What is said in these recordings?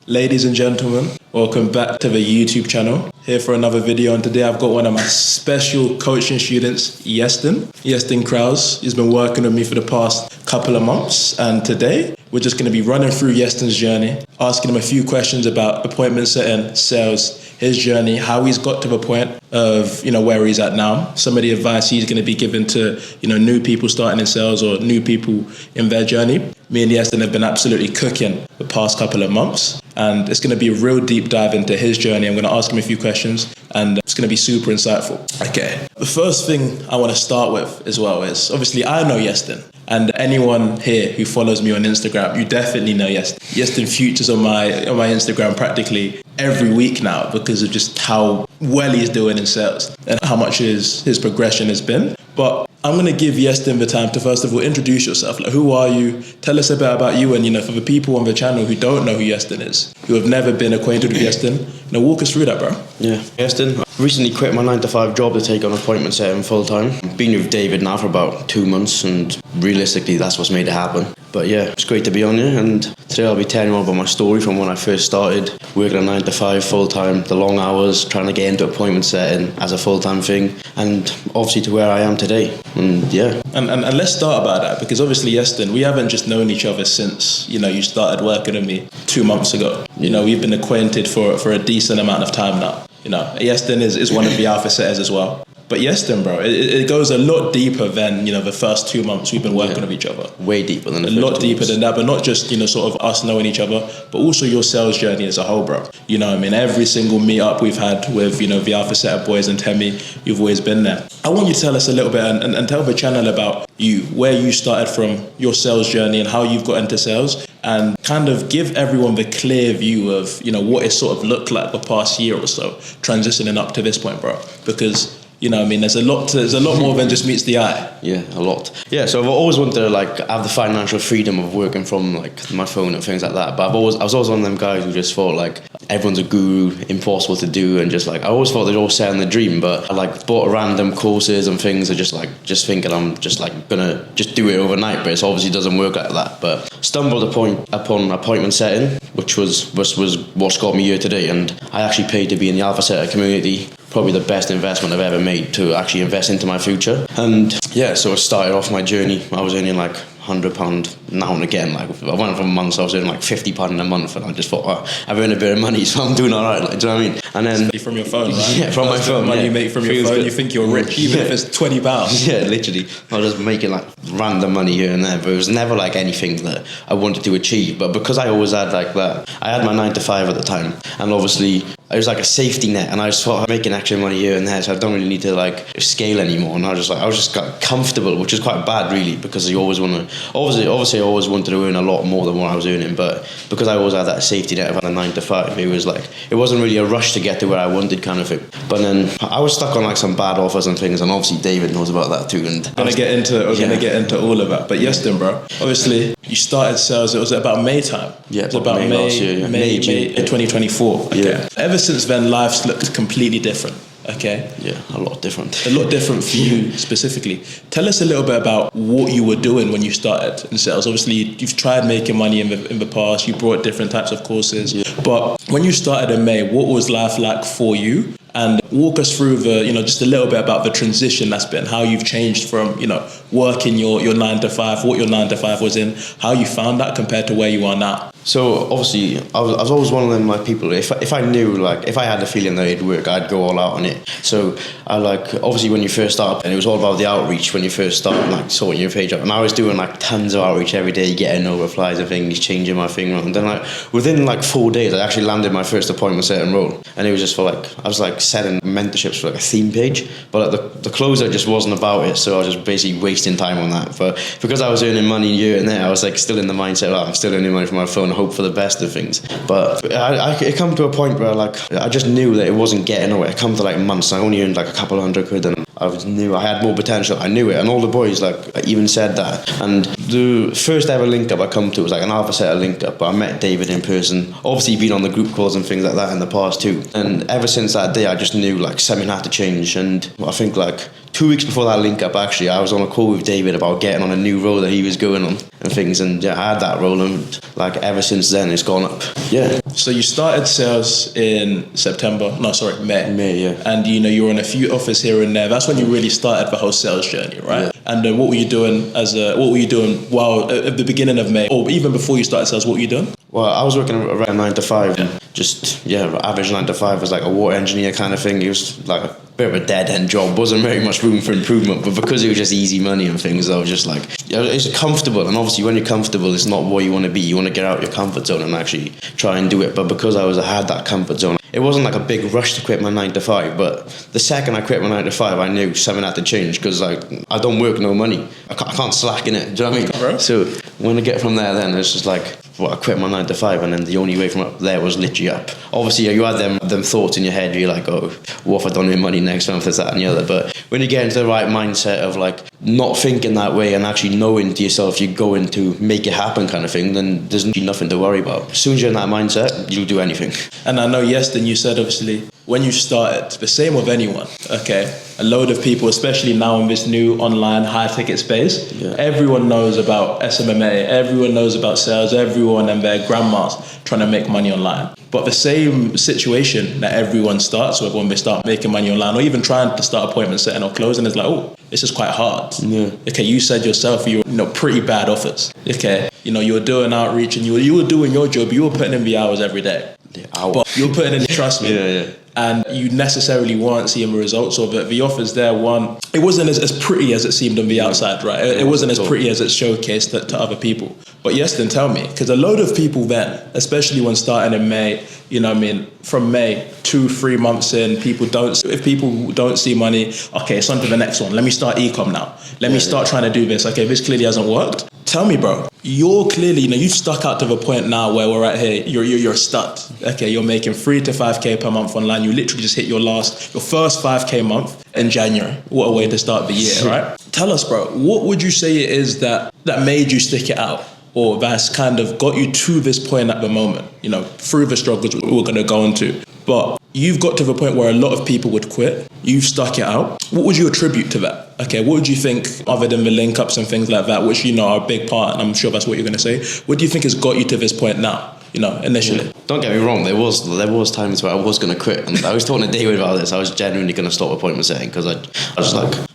Ladies and gentlemen, welcome back to the YouTube channel. Here for another video, and today I've got one of my special coaching students, Iestyn Kraus. He's been working with me for the past couple of months, and today we're just going to be running through Iestyn's journey, asking him a few questions about appointment setting, sales, his journey, how he's got to the point of, where he's at now, some of the advice he's going to be giving to, new people starting in sales or new people in their journey. Me and Iestyn have been absolutely cooking the past couple of months, and it's going to be a real deep dive into his journey. I'm going to ask him a few questions, and it's going to be super insightful. Okay, the first thing I want to start with as well is, obviously I know Iestyn, and anyone here who follows me on Instagram, you definitely know Iestyn. Iestyn features on my Instagram practically every week now because of just how well he's doing in sales and how much his progression has been. But I'm going to give Iestyn the time to first of all introduce yourself. Like, who are you? Tell us a bit about you, and for the people on the channel who don't know who Iestyn is, who have never been acquainted with Iestyn, walk us through that, bro. Yeah, Iestyn. Recently quit my 9-to-5 job to take on appointment setting full time. Been with David now for about 2 months, and realistically that's what's made it happen. But yeah, it's great to be on here, and today I'll be telling you all about my story from when I first started working a 9-to-5 full time, the long hours, trying to get into appointment setting as a full time thing, and obviously to where I am today. And yeah. And let's start about that, because obviously, Iestyn, we haven't just known each other since, you started working with me 2 months ago. We've been acquainted for a decent amount of time now. Iestyn is one of the alpha setters as well. But Iestyn, bro, it goes a lot deeper than, the first 2 months we've been working with each other. Way deeper than a lot deeper than that, but not just, sort of us knowing each other, but also your sales journey as a whole, bro. Every single meetup we've had with, the alpha setter boys and Temi, you've always been there. I want you to tell us a little bit and tell the channel about you, where you started from, your sales journey and how you've got into sales, and kind of give everyone the clear view of, what it sort of looked like the past year or so, transitioning up to this point, bro. Because there's a lot more than just meets the eye. Yeah, a lot. Yeah, so I've always wanted to have the financial freedom of working from my phone and things like that. But I was always one of them guys who just thought everyone's a guru, impossible to do, and I always thought they'd all selling the dream. But I bought random courses and things, and just thinking I'm just gonna just do it overnight. But it obviously doesn't work like that. But stumbled upon appointment setting, which was what's got me here today. And I actually paid to be in the alpha setter community. Probably the best investment I've ever made to actually invest into my future. And yeah, so I started off my journey. I was earning £100 now and again. I went from months I was earning £50 a month, and I just thought, I've earned a bit of money, so I'm doing all right. Do you know what I mean? And then from your phone, right? Yeah, from my phone. Money you make from your phone, you think you're rich, even if it's £20. Yeah, literally. I was just making random money here and there, but it was never anything that I wanted to achieve. But because I always had that, I had my 9-to-5 at the time, and obviously it was a safety net, and I just thought I'm making extra money here and there, so I don't really need to scale anymore. And I was just got comfortable, which is quite bad really, because you always want to. Obviously, I always wanted to earn a lot more than what I was earning, but because I always had that safety net of a 9-to-5, it was it wasn't really a rush to get to where I wanted, kind of thing. But then I was stuck on some bad offers and things, and obviously David knows about that too. And we're gonna get into all of that. But Iestyn, bro, obviously you started sales. It was about May time. Yeah, it was about May last year. Yeah. May 2024. Okay. Yeah. Ever since then, life's looked completely different. Okay. Yeah, a lot different. A lot different for you specifically. Tell us a little bit about what you were doing when you started in sales. Obviously, you've tried making money in the past. You brought different types of courses. Yeah. But when you started in May, what was life like for you? And walk us through just a little bit about the transition that's been, how you've changed from, working your 9-to-5, what your 9-to-5 was in, how you found that compared to where you are now. So obviously, I was always one of them people. If I knew if I had the feeling that it'd work, I'd go all out on it. So I obviously when you first start, and it was all about the outreach when you first start, sorting your page up. And I was doing tons of outreach every day, getting no replies and things, changing my thing. And then within 4 days, I actually landed my first appointment setting role, and it was just for I was selling mentorships for a theme page, but the closer just wasn't about it. So I was just basically wasting time on that. But because I was earning money here and there, I was still in the mindset, I'm still earning money from my phone. Hope for the best of things. But it come to a point where I just knew that it wasn't getting away. It come to months. I only earned a couple £100, and I knew I had more potential. I knew it, and all the boys even said that. And the first ever link up I come to was an alpha setter link up. I met David in person. Obviously been on the group calls and things like that in the past too. And ever since that day, I just knew something had to change. And I think 2 weeks before that link up, actually, I was on a call with David about getting on a new role that he was going on and things, and yeah, I had that role, and like ever since then it's gone up. Yeah. So you started sales in May. May, yeah. And you were in a few offers here and there. That's when you really started the whole sales journey, right? Yeah. And then what were you doing while at the beginning of May, or even before you started sales? What were you doing? Well, I was working around 9 to 5, and just average 9 to 5 was like a water engineer kind of thing. It was like a bit of a dead end job. Wasn't very much room for improvement, but because it was just easy money and things, I was just like, it's comfortable. And obviously, when you're comfortable, it's not what you want to be. You want to get out of your comfort zone and actually try and do it. But because I had that comfort zone, it wasn't like a big rush to quit my 9 to 5. But the second I quit my 9 to 5, I knew something had to change, because like I don't work no money. I can't slack in it. Do you know what I mean? So when I get from there, then it's just like, well, I quit my 9 to 5, and then the only way from up there was literally up. Obviously, you had them thoughts in your head. You're like, oh, what if I don't earn money next month? This, that, and the other. But when you get into the right mindset of like not thinking that way and actually knowing to yourself you're going to make it happen, kind of thing, then there's nothing to worry about. As soon as you're in that mindset, you'll do anything. And I know, Iestyn, you said obviously when you started, the same with anyone, okay? A load of people, especially now in this new online high-ticket space, everyone knows about SMMA, everyone knows about sales, everyone and their grandmas trying to make money online. But the same situation that everyone starts with when they start making money online, or even trying to start appointment setting or closing, is like, oh, this is quite hard. Yeah. Okay, you said yourself you were pretty bad offers. Okay, you were doing outreach and you were doing your job, you were putting in the hours every day. But you were putting in, trust me. Yeah. And you necessarily weren't seeing the results of it. The offers there, it wasn't as pretty as it seemed on the outside, right? It wasn't as pretty as it showcased to other people. But Iestyn, tell me, because a load of people then, especially when starting in May, from May 2-3 months in, if people don't see money, okay, it's on to the next one. Let me start e-com now. Let me start trying to do this. Okay, this clearly hasn't worked. Tell me, bro, you're clearly, you've stuck out to the point now where we're at here. You're stuck. Okay, you're making 3 to 5K per month online. You literally just hit your first 5K month in January. What a way to start the year, right? Tell us, bro, what would you say it is that made you stick it out, or that's kind of got you to this point at the moment, through the struggles we're going to go into? But you've got to the point where a lot of people would quit. You've stuck it out. What would you attribute to that? Okay, what would you think, other than the link ups and things like that, which are a big part, and I'm sure that's what you're going to say, what do you think has got you to this point now? Initially. Don't get me wrong, there was times where I was going to quit, and I was talking to David about this. I was genuinely going to stop appointment setting, because I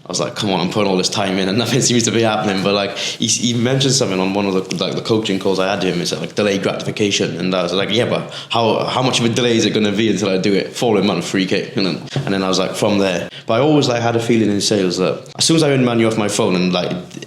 was like, come on, I'm putting all this time in and nothing seems to be happening. But like he mentioned something on one of the coaching calls I had to him. It's like delayed gratification, and I was like, yeah, but how much of a delay is it going to be until I do it? Following month 3K, and then I was like, from there. But I always had a feeling in sales that as soon as I earned money off my phone, and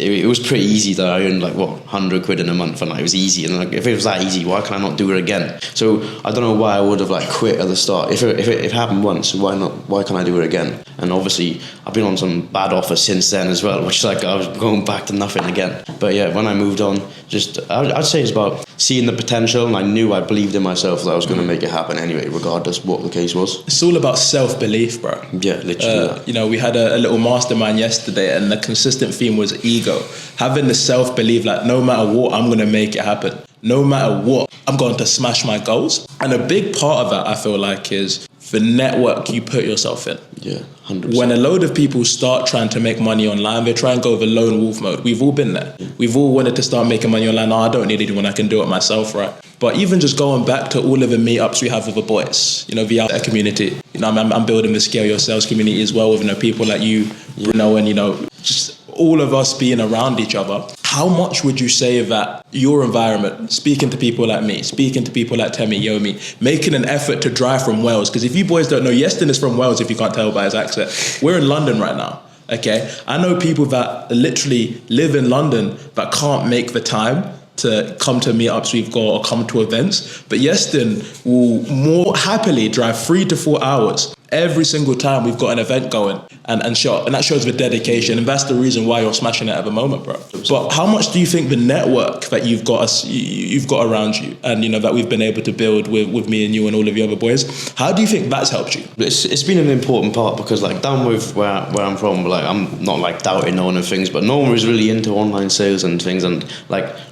it was pretty easy, that I earned 100 quid in a month, and it was easy. And if it was that easy, why can I not do it again? So I don't know why I would have quit at the start. If it happened once, why not? Why can't I do it again? And obviously I've been on some bad offers since then as well, which I was going back to nothing again. But yeah, when I moved on, I'd say it's about seeing the potential, and I believed in myself that I was going to make it happen anyway, regardless what the case was. It's all about self-belief, bro. Yeah, literally. We had a little mastermind yesterday, and the consistent theme was ego. Having the self-belief, no matter what, I'm going to make it happen. No matter what, I'm going to smash my goals. And a big part of that, I feel like, is the network you put yourself in. Yeah, 100%. When a load of people start trying to make money online, they try and go the lone wolf mode. We've all been there. We've all wanted to start making money online. No, I don't need anyone. I can do it myself, right? But even just going back to all of the meetups we have with the boys, the out there community. I'm building the Scale Your Sales community as well with people like you, Bruno, and just all of us being around each other. How much would you say that your environment, speaking to people like me, speaking to people like Temi, Yomi, making an effort to drive from Wales? Because if you boys don't know, Iestyn is from Wales, if you can't tell by his accent. We're in London right now, okay? I know people that literally live in London but can't make the time to come to meetups we've got or come to events. But Iestyn will more happily drive 3 to 4 hours every single time we've got an event going and that shows the dedication, and that's the reason why you're smashing it at the moment, bro. But how much do you think the network that you've got around you, and that we've been able to build with me and you and all of the other boys, how do you think that's helped you? It's been an important part, because down with where I'm from, I'm not doubting no one and things, but no one was really into online sales and things, and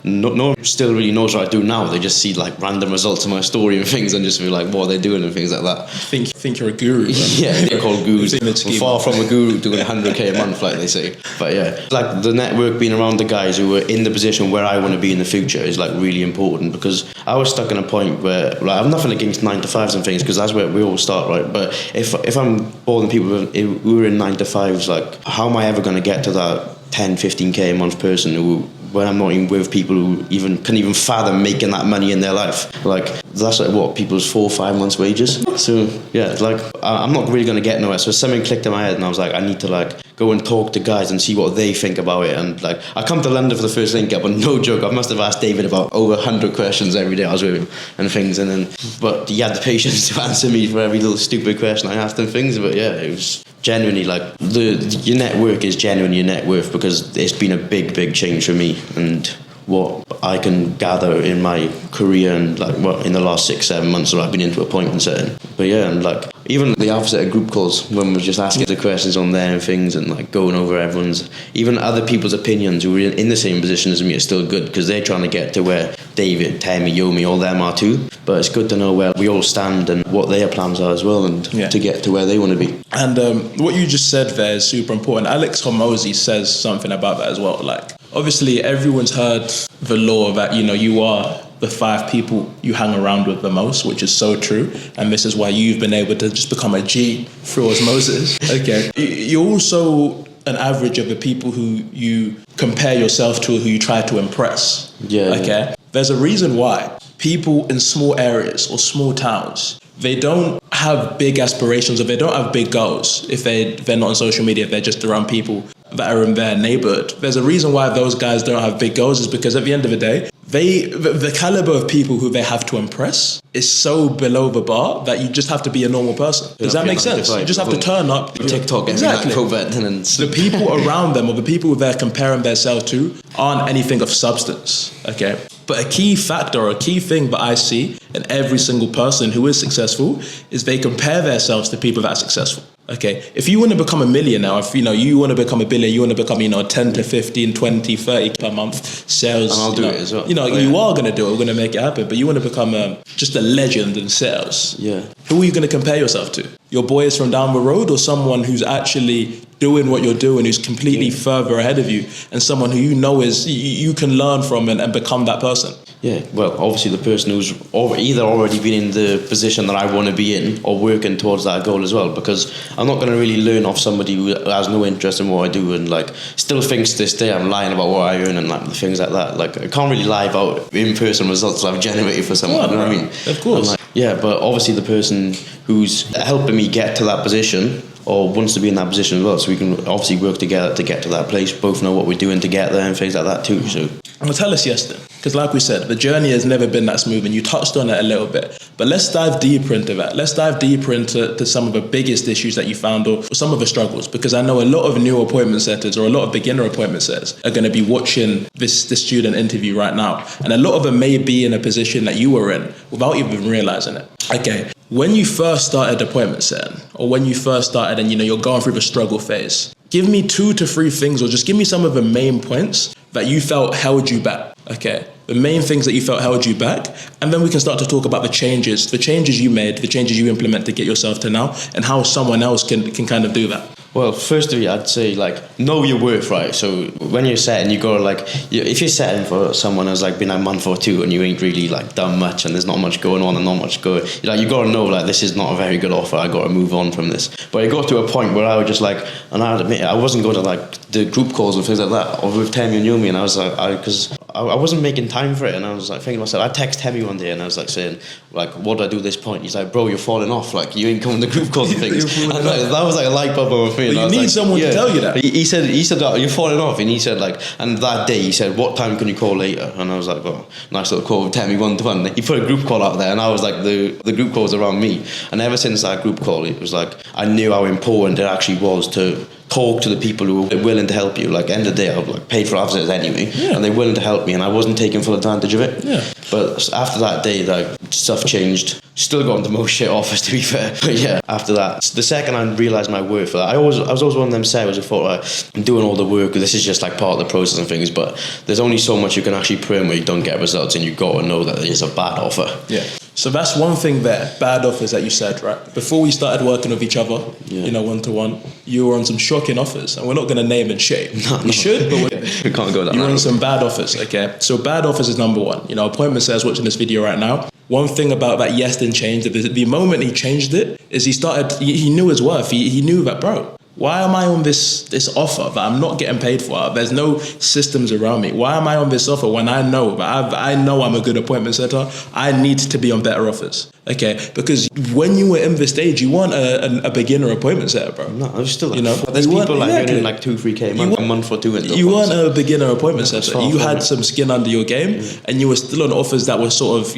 no one still really knows what I do now. They just see random results of my story and things, and just be like, what are they doing and things like that. Think you're a guru. Yeah, they're called gurus. Seen the scheme. Far from a guru doing 100k a month, like they say. But yeah, like the network, being around the guys who were in the position where I want to be in the future is like really important, because I was stuck in a point where, like, I'm nothing against 9 to 5s and things, because that's where we all start, right? But if I'm bored people who are in 9 to 5s, like, how am I ever going to get to that 10, 15k a month person who, when I'm not even with people who can even fathom making that money in their life? Like, that's like what, people's 4 or 5 months wages. So yeah, it's like, I'm not really going to get nowhere. So something clicked in my head and I was like, I need to like go and talk to guys and see what they think about it. And like, I come to London for the first link up, and no joke, I must have asked David about over 100 questions every day I was with him and things. And then, but he had the patience to answer me for every little stupid question I asked and things. But yeah, it was genuinely like, your network is genuinely your net worth, because it's been a big change for me and what I can gather in my career, and like what in the last 6-7 months where I've been into appointment setting. But yeah, and like even the opposite of group calls, when we're just asking the questions on there and things, and like going over everyone's, even other people's opinions who are in the same position as me, is still good, because they're trying to get to where David, Temi, Yomi, all them are too. But it's good to know where we all stand and what their plans are as well, and to get to where they want to be. And what you just said there is super important. Alex Hormozy says something about that as well. Like, obviously everyone's heard the law that, you know, you are the 5 people you hang around with the most, which is so true. And this is why you've been able to just become a G through osmosis. Okay. You're also an average of the people who you compare yourself to, who you try to impress. Yeah. Okay. Yeah. There's a reason why people in small areas or small towns, they don't have big aspirations, or they don't have big goals if they're not on social media, if they're just around people that are in their neighborhood. There's a reason why those guys don't have big goals, is because at the end of the day, the caliber of people who they have to impress is so below the bar that you just have to be a normal person. Does that make sense? You just have to turn up. TikTok, exactly. The people around them, or the people they're comparing themselves to, aren't anything of substance. Okay. But a key factor, or a key thing that I see in every single person who is successful, is they compare themselves to people that are successful. Okay, if you want to become a millionaire, if you want to become a billionaire, you want to become 10 to 15, 20, 30 per month sales. And I'll do it as well. You are going to do it. We're going to make it happen. But you want to become just a legend in sales. Yeah. Who are you going to compare yourself to? Your boys from down the road, or someone who's actually doing what you're doing, who's completely further ahead of you, and someone who you know is you can learn from and become that person? Yeah, well, obviously the person who's either already been in the position that I want to be in, or working towards that goal as well, because I'm not going to really learn off somebody who has no interest in what I do, and like still thinks to this day I'm lying about what I earn and like things like that. Like, I can't really lie about in-person results I've generated for someone, you know what I mean? Of course. Like, yeah, but obviously the person who's helping me get to that position, or wants to be in that position as well, so we can obviously work together to get to that place, both know what we're doing to get there and things like that too. So, well, tell us, Iestyn, because like we said, the journey has never been that smooth, and you touched on it a little bit, but let's dive deeper into that. Let's dive deeper into some of the biggest issues that you found, or some of the struggles, because I know a lot of new appointment setters, or a lot of beginner appointment setters, are going to be watching this student interview right now, and a lot of them may be in a position that you were in without even realizing it. Okay. When you first started appointment setting, or when you first started and you're going through the struggle phase, give me 2 to 3 things, or just give me some of the main points that you felt held you back. Okay, the main things that you felt held you back, and then we can start to talk about the changes you made, the changes you implement to get yourself to now, and how someone else can kind of do that. Well, firstly, I'd say, like, know your worth, right? So when you're setting, you gotta, like, if you're setting for someone who's, like, been a month or 2 and you ain't really, like, done much and there's not much going on and not much going, you gotta know, like, this is not a very good offer, I gotta move on from this. But it got to a point where I was just, like, and I'd admit, I wasn't going to, like, the group calls and things like that, or with Temi and Yomi, and I was, like, because I wasn't making time for it, and I was, like, thinking to myself, I text Temi one day, and I was, like, saying, like, what do I do at this point? He's like, bro, you're falling off, like, you ain't coming to group calls and things. And, like, that was, like, a light bulb moment for me. But you need someone to tell you that. He said that you're falling off, and he said, like, and that day he said, what time can you call later? And I was like, well, nice little call with Temi 1-to-1. He put a group call out there, and I was like, the group call was around me, and ever since that group call, it was like, I knew how important it actually was to talk to the people who were willing to help you. Like, end of the day, I was, like, paid for officers anyway, and they were willing to help me, and I wasn't taking full advantage of it. Yeah. But after that day, like, stuff changed. Still got the most shit offers, to be fair. But yeah, after that, the second I realised my worth for that, I was always one of them sellers who thought, like, I'm doing all the work, this is just like part of the process and things, but there's only so much you can actually put in where you don't get results, and you've got to know that it is a bad offer. Yeah. So that's one thing there, bad offers that you said, right? Before we started working with each other, one-to-one, you were on some shocking offers, and we're not going to name and shame. We should, but we can't go that. You were on some bad offers, okay? So bad offers is number one. Appointment sales watching this video right now. One thing about that Iestyn changed, the moment he changed it, is he knew his worth. He knew that, bro, why am I on this offer that I'm not getting paid for? There's no systems around me. Why am I on this offer when I know that I know I'm a good appointment setter? I need to be on better offers. Okay, because when you were in this stage, you weren't a beginner appointment setter, bro. No, I was still there's people earning like 2-3K a month for doing it. You weren't a beginner appointment setter. You had some skin under your game, and you were still on offers that were sort of,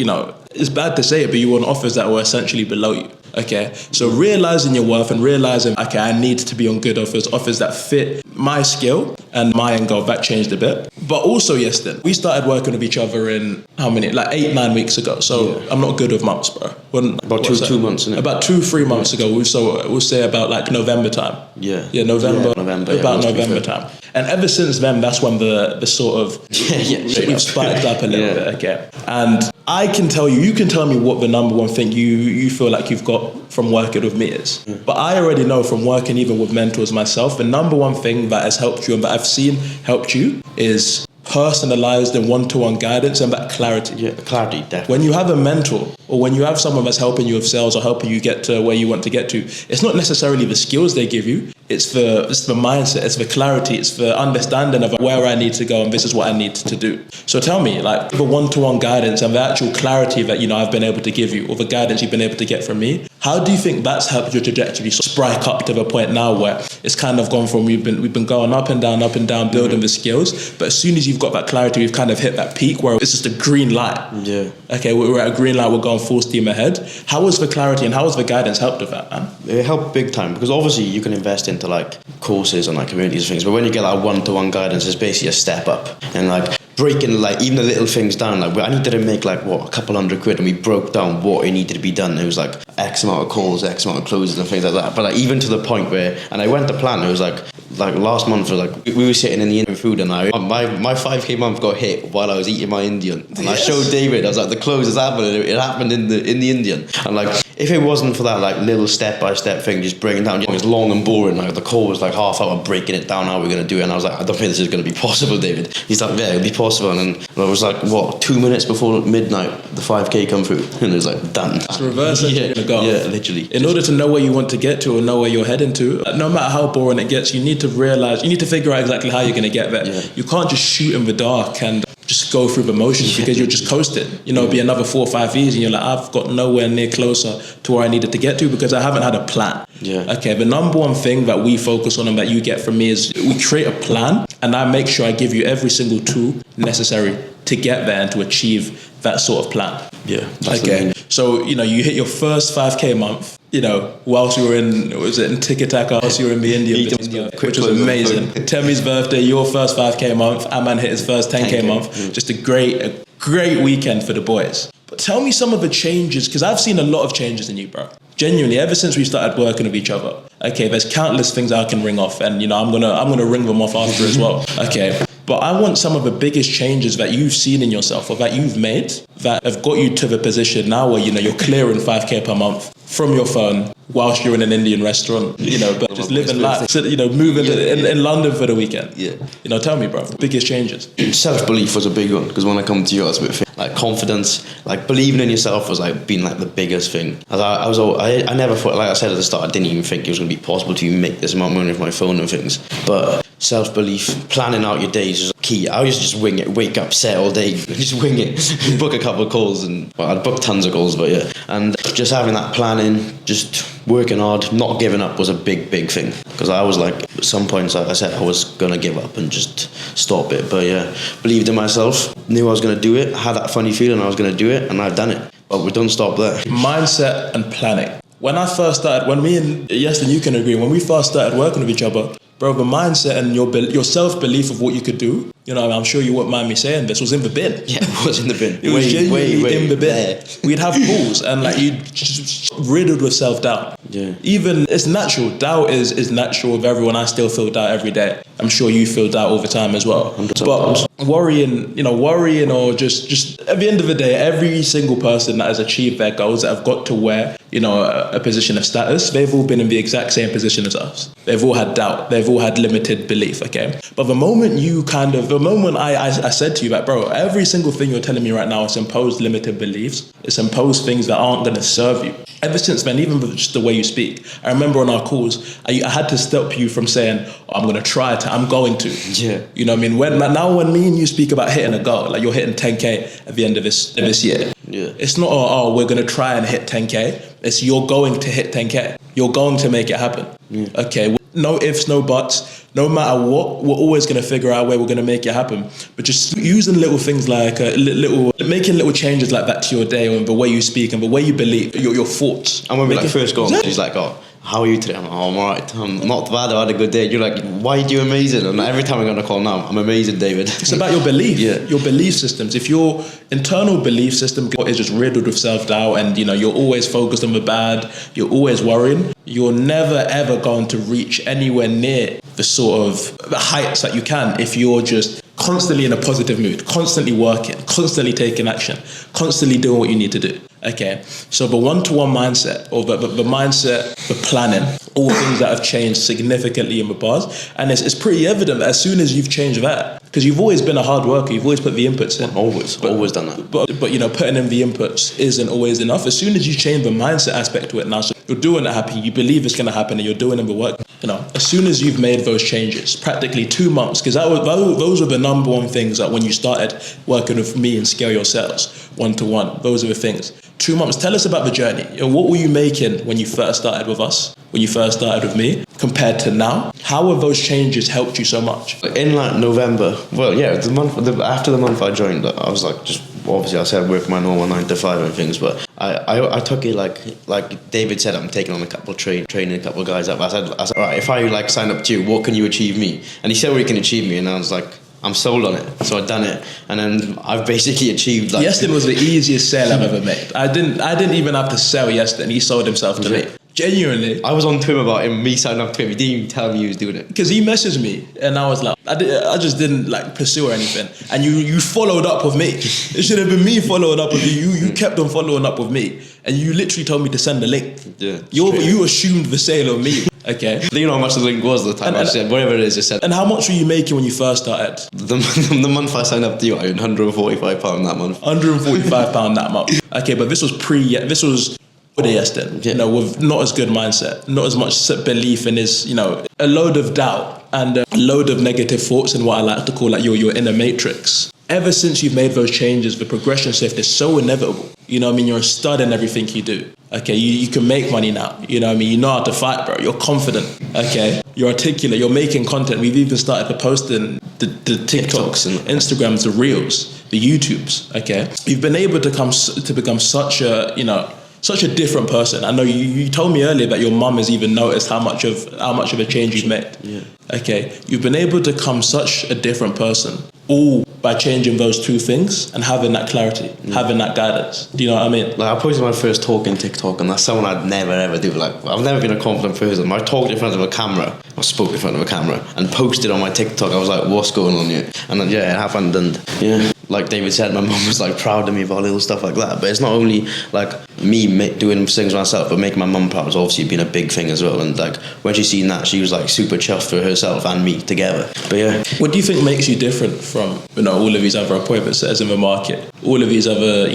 it's bad to say it, but you were on offers that were essentially below you. Okay, so realizing your worth and realizing, okay, I need to be on good offers that fit my skill and my end goal, that changed a bit. But also, Iestyn, we started working with each other in how many? Like 8-9 weeks ago. So I'm not good with months, bro. About 2 months, isn't it? About 2-3 months ago. We'll say about like November time. November. About November time. And ever since then, that's when the sort of we've spiked up a little bit. Okay, and I can tell you can tell me what the number one thing you feel like you've got from working with me is. But I already know from working even with mentors myself, the number one thing that has helped you and that I've seen helped you is personalized and one-to-one guidance and that clarity. Yeah, clarity, definitely. When you have a mentor or when you have someone that's helping you with sales or helping you get to where you want to get to, it's not necessarily the skills they give you, it's the mindset, it's the clarity, it's the understanding of where I need to go and this is what I need to do. So tell me, like, the one-to-one guidance and the actual clarity that, I've been able to give you, or the guidance you've been able to get from me, how do you think that's helped your trajectory spike up to the point now where it's kind of gone from we've been going up and down, building the skills, but as soon as you've got that clarity, we've kind of hit that peak where it's just a green light. Yeah. Okay, we're at a green light, we're going full steam ahead. How was the clarity and how was the guidance helped with that, man? It helped big time because obviously you can invest into like courses and like communities and things, but when you get that one-to-one guidance, it's basically a step up and like breaking like even the little things down. Like I needed to make like a couple $100 and we broke down what it needed to be done. It was like X amount of calls, X amount of closes and things like that. But like even to the point where, and I went to plan, it was like last month, we were sitting in the Indian food and my 5K month got hit while I was eating my Indian. And I showed David, I was like, the close is happening. It happened in the Indian. And like, if it wasn't for that like little step-by-step thing, just breaking down, it was long and boring. Like the call was like half hour breaking it down, how we're going to do it. And I was like, I don't think this is going to be possible, David. He's like, yeah, it'll be possible. And I was like, 2 minutes before midnight, the 5K come through. And it was like, done. It's reverse going to go. Yeah, literally. In order to know where you want to get to or know where you're heading to, no matter how boring it gets, you need to figure out exactly how you're going to get there. Yeah. You can't just shoot in the dark and just go through the motions because you're just coasting. Be another 4 or 5 years and you're like, I've got nowhere near closer to where I needed to get to because I haven't had a plan. Yeah. Okay, the number one thing that we focus on and that you get from me is we create a plan and I make sure I give you every single tool necessary to get there and to achieve that sort of plan. Yeah. Okay. So, you hit your first 5K month, whilst you were in Tiki-Taka, whilst you were in the Indian business, which was amazing. Temmie's birthday, your first 5K month, Aman hit his first 10K month. Just a great weekend for the boys. But tell me some of the changes, because I've seen a lot of changes in you, bro. Genuinely, ever since we started working with each other. Okay, there's countless things I can ring off, and I'm gonna ring them off after as well. Okay. But I want some of the biggest changes that you've seen in yourself or that you've made that have got you to the position now where, you're clearing 5K per month from your phone whilst you're in an Indian restaurant, but just living life, moving in London for the weekend. Yeah. Tell me, bro, biggest changes. Self-belief was a big one because when I come to you, I was a bit like confidence, like believing in yourself was like being like the biggest thing. I never thought, like I said at the start, I didn't even think it was going to be possible to even make this amount of money with my phone and things. But self-belief, planning out your days is key. I used to just wing it, wake up, set all day, just wing it, book a couple of calls, and I'd book tons of calls, but yeah. And just having that planning, just working hard, not giving up was a big thing. Because I was like, at some points, like I said, I was going to give up and just stop it. But yeah, believed in myself, knew I was going to do it, had that funny feeling I was going to do it, and I've done it. But we don't stop there. Mindset and planning. When me and Iestyn, you can agree, when we first started working with each other, bro, the mindset and your self-belief of what you could do, I'm sure you won't mind me saying this, was in the bin. Yeah, it was in the bin. It was genuinely in the bin. We'd have calls and you just riddled with self-doubt. Yeah. Even it's natural. Doubt is natural with everyone. I still feel doubt every day. I'm sure you feel doubt all the time as well. 100%. But worrying or just at the end of the day, every single person that has achieved their goals, that have got to where, a position of status, they've all been in the exact same position as us. They've all had doubt. They've all had limited belief, okay? But the moment I said to you that, bro, every single thing you're telling me right now is imposed limited beliefs. It's imposed things that aren't going to serve you. Ever since then, even with just the way you speak, I remember on our calls, I had to stop you from saying, I'm going to try to, I'm going to. Yeah. You know what I mean? When me and you speak about hitting a goal, like you're hitting 10K at the end of this year. Yeah. It's not, we're going to try and hit 10K. It's you're going to hit 10K. You're going to make it happen. Yeah. Okay? No ifs, no buts. No matter what, we're always going to figure out a way we're going to make it happen. But just using little things like making little changes like that to your day and the way you speak and the way you believe, your thoughts. And when we first got on, she's like, oh, how are you today? I'm like, oh, I'm alright. I'm not bad. I had a good day. You're like, why are you amazing? And every time I go on a call now, I'm amazing, David. It's about your belief, Yeah. your belief systems. If your internal belief system is just riddled with self-doubt and you're always focused on the bad, you're always worrying, you're never ever going to reach anywhere near the sort of the heights that you can if you're just constantly in a positive mood, constantly working, constantly taking action, constantly doing what you need to do. Okay, so the one-to-one mindset, or the mindset, the planning, all things that have changed significantly in the past, and it's pretty evident that as soon as you've changed that, because you've always been a hard worker, you've always put the inputs in. Always done that. But putting in the inputs isn't always enough. As soon as you change the mindset aspect to it now, so you're doing it happy, you believe it's going to happen, and you're doing the work. As soon as you've made those changes, practically 2 months, because those are the number one things that when you started working with me and Scale Your Sales one-to-one, those are the things. 2 months. Tell us about the journey. What were you making when you first started with us, when you first started with me, compared to now? How have those changes helped you so much? In like November, after the month I joined, I was like, just obviously I said I work my normal 9 to 5 and things, but I took it like David said, I'm taking on a couple of training a couple of guys up. I said, all right, if I sign up to you, what can you achieve me? And he said, well, you can achieve me, and I was like, I'm sold on it. So I've done it, and then I've basically achieved like. Iestyn was the easiest sale I've ever made. I didn't even have to sell Iestyn. He sold himself to me. Genuinely. I was on to him about me signing up to him. He didn't even tell me he was doing it. Because he messaged me, and I was like, I just didn't pursue or anything. And you followed up with me. It should have been me following up with you. You kept on following up with me, and you literally told me to send the link. Yeah. You assumed the sale on me. Okay. Do you know how much the link was at the time? I said, whatever it is, just said. And how much were you making when you first started? The month I signed up to you, I earned £145 that month. £145 that month. Okay, but this was with Iestyn, with not as good mindset, not as much belief in his, a load of doubt and a load of negative thoughts in what I like to call your inner matrix. Ever since you've made those changes, the progression shift is so inevitable. You're a stud in everything you do. Okay, you can make money now. You know how to fight, bro. You're confident. Okay, you're articulate. You're making content. We've even started to post in the TikToks and Instagrams, the Reels, the YouTubes. Okay, you've been able to become such a different person. I know you told me earlier that your mum has even noticed how much of a change you've made. Yeah. Okay, you've been able to become such a different person, all by changing those two things and having that clarity, having that guidance. Do you know what I mean? Like I posted my first talk in TikTok, and that's something I'd never ever do. Like I've never been a confident person. I talked in front of a camera, I spoke in front of a camera, and posted on my TikTok. I was like, "What's going on here?" And then, it happened, and like David said, my mum was like proud of me about little stuff like that. But it's not only like me doing things myself, but making my mum proud has obviously been a big thing as well. And like when she seen that, she was like super chuffed for herself and me together. But what do you think makes you different from all of these other appointment setters in the market? All of these other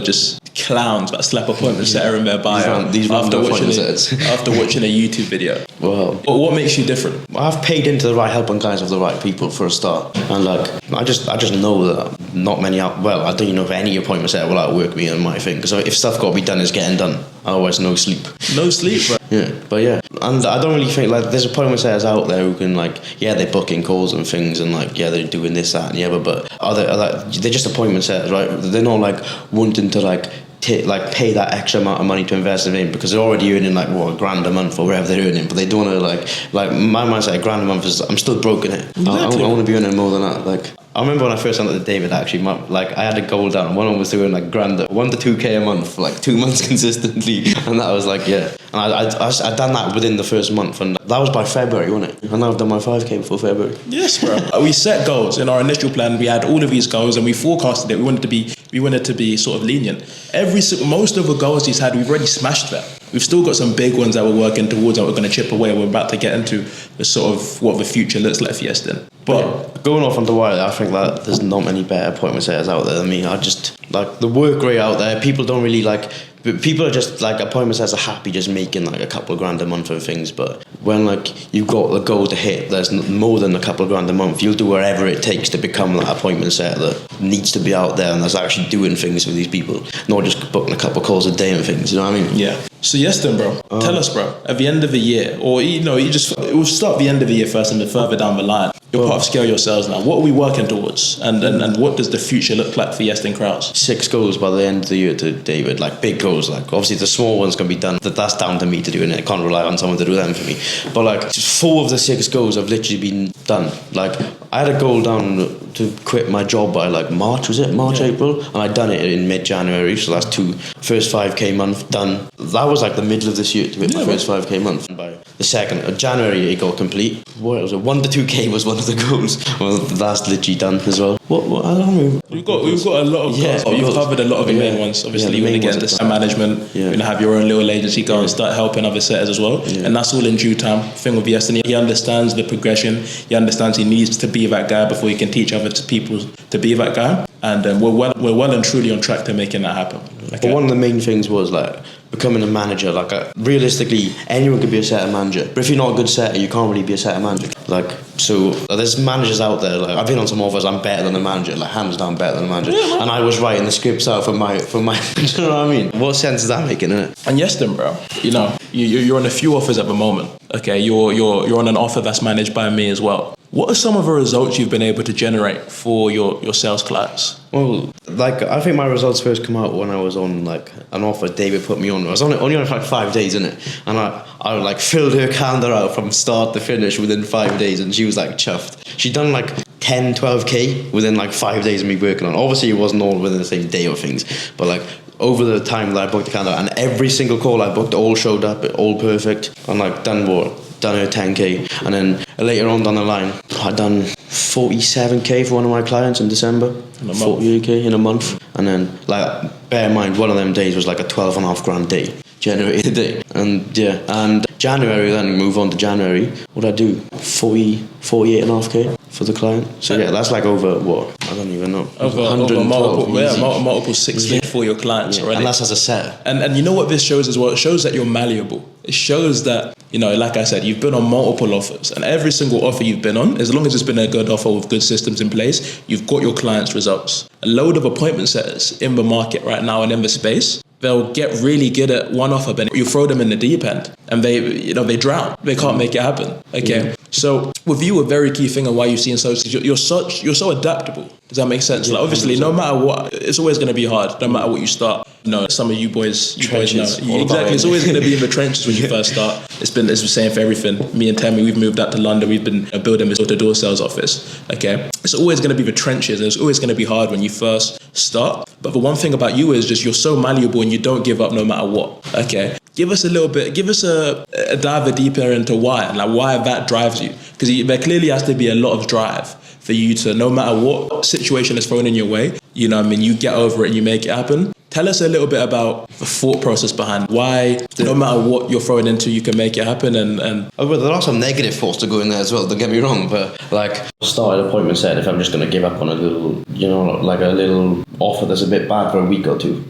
just clowns that slap appointment setter in their bio after watching a YouTube video. Well, what makes you different? I've paid into the right helping guys of the right people for a start, and like I just know that not many I don't even know if any appointment setter will outwork me on my thing, because if stuff got to be done, it's getting done. Otherwise, no sleep. No sleep, right? Yeah, and I don't really think like there's appointment setters out there who can they're booking calls and things, and they're doing this, that, and the other, but they're just appointment setters, right? They're not wanting to pay that extra amount of money to invest in it, because they're already earning $1,000 a month or whatever they're earning, but they don't want to my mindset, $1,000 a month is, I'm still broke in it. Exactly. I want to be earning more than that. I remember when I first went to David, actually, like I had a goal down. One of them was doing like grand 1 to 2k a month for like 2 months consistently, and that was like, yeah. And I'd done that within the first month, and that was by February, wasn't it? And now I've done my 5k before February. Yes, bro. We set goals in our initial plan. We had all of these goals, and we forecasted it. We wanted to be sort of lenient. Most of the goals he's had, we've already smashed them. We've still got some big ones that we're working towards, and we're going to chip away. We're about to get into the sort of what the future looks like for Iestyn. But going off onto why, I think that there's not many better appointment setters out there than me. I just like the work rate out there. People don't really like. People are just like appointment setters are happy just making like a couple of grand a month and things. But when like you've got the goal to hit, there's more than a couple of grand a month. You'll do whatever it takes to become that appointment setter that needs to be out there and that's actually doing things with these people, not just booking a couple of calls a day and things. You know what I mean? Yeah. So Iestyn, bro, tell us, bro, at the end of the year, or we'll start the end of the year first and then further down the line. You're part of Scale Your Sales now. What are we working towards? And what does the future look like for Iestyn Krause? 6 goals by the end of the year to David, like big goals. Like obviously the small ones can be done. That's down to me to do, and I can't rely on someone to do them for me. But like 4 of the 6 goals have literally been done. Like I had a goal down to quit my job by like March, was it? March, April? And I'd done it in mid-January, so that's first 5k month done. That was like the middle of this year to hit my first 5k month. And by the 2nd of January it got complete. What was it? 1 to 2k was one of the goals. Well, that's literally done as well. What I don't know. We've got a lot of goals. You've covered a lot of the main ones. Obviously, you want to get into site management. You're gonna have your own little agency, go and start helping other setters as well. And that's all in due time. Thing with Iestyn, he understands the progression. He understands he needs to be that guy before he can teach other people to be that guy. And we're well and truly on track to making that happen. Okay. But one of the main things was like becoming a manager. Like realistically, anyone could be a setter manager, but if you're not a good setter, you can't really be a setter manager. Like so, there's managers out there. Like I've been on some offers. I'm better than a manager. Like hands down, better than a manager. And I was writing the scripts out for my. Do you know what I mean? What sense is that making, innit? And Iestyn, bro, you're on a few offers at the moment. Okay, you're on an offer that's managed by me as well. What are some of the results you've been able to generate for your sales clients? Well, like I think my results first come out when I was on like an offer David put me on. I was only on for like 5 days, innit? And I like filled her calendar out from start to finish within 5 days, and she was like chuffed. She'd done like 10, 12k within like 5 days of me working on. Obviously, it wasn't all within the same day or things, but like over the time that I booked the calendar, and every single call I booked all showed up, all perfect, and like done her 10k, and then later on down the line I'd done 47k for one of my clients in December, 48k in a month, and then like bear in mind one of them days was like a 12.5 grand day generated a day, and January, then move on to January, what did I do? 48.5k for the client. So yeah, that's like over what? I don't even know. Over multiple 6 for your clients already. And that's as a setter. And you know what this shows as well? It shows that you're malleable. It shows that, like I said, you've been on multiple offers, and every single offer you've been on, as long as it's been a good offer with good systems in place, you've got your clients' results. A load of appointment setters in the market right now and in the space, they'll get really good at one offer, but you throw them in the deep end and they drown. They can't make it happen. Okay. So with you, a very key thing of why you've seen you're so adaptable. Does that make sense? Like obviously, no matter what, it's always going to be hard. No matter what you start. Some of you boys know. Exactly. It's always going to be in the trenches when you first start. It's the same for everything. Me and Tammy, we've moved out to London. We've been building this door-to-door sales office. Okay. It's always going to be the trenches. It's always going to be hard when you first start. But the one thing about you is just you're so malleable and you don't give up no matter what. Okay. Give us a dive deeper into why, and like why that drives you. Because there clearly has to be a lot of drive for you to, no matter what situation is thrown in your way, you get over it and you make it happen. Tell us a little bit about the thought process behind why, no matter what you're thrown into, you can make it happen. And well, there are some negative thoughts to go in there as well, don't get me wrong, but like started appointment set, if I'm just going to give up on a little, like a little offer that's a bit bad for a week or two,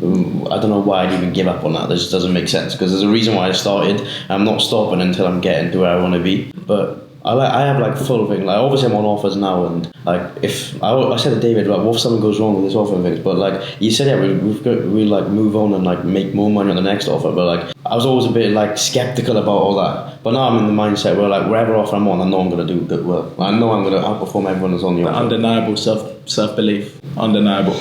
I don't know why I'd even give up on that. This just doesn't make sense, because there's a reason why I started. I'm not stopping until I'm getting to where I want to be. But I have like full thing. Like obviously I'm on offers now, and like if I said to David, like what if something goes wrong with this offer and things, but like he said, we like move on and like make more money on the next offer. But like I was always a bit like skeptical about all that. But now I'm in the mindset where like wherever offer I'm on, I know I'm gonna do good well. I know I'm gonna outperform everyone that's on the offer. Undeniable self-belief. Undeniable.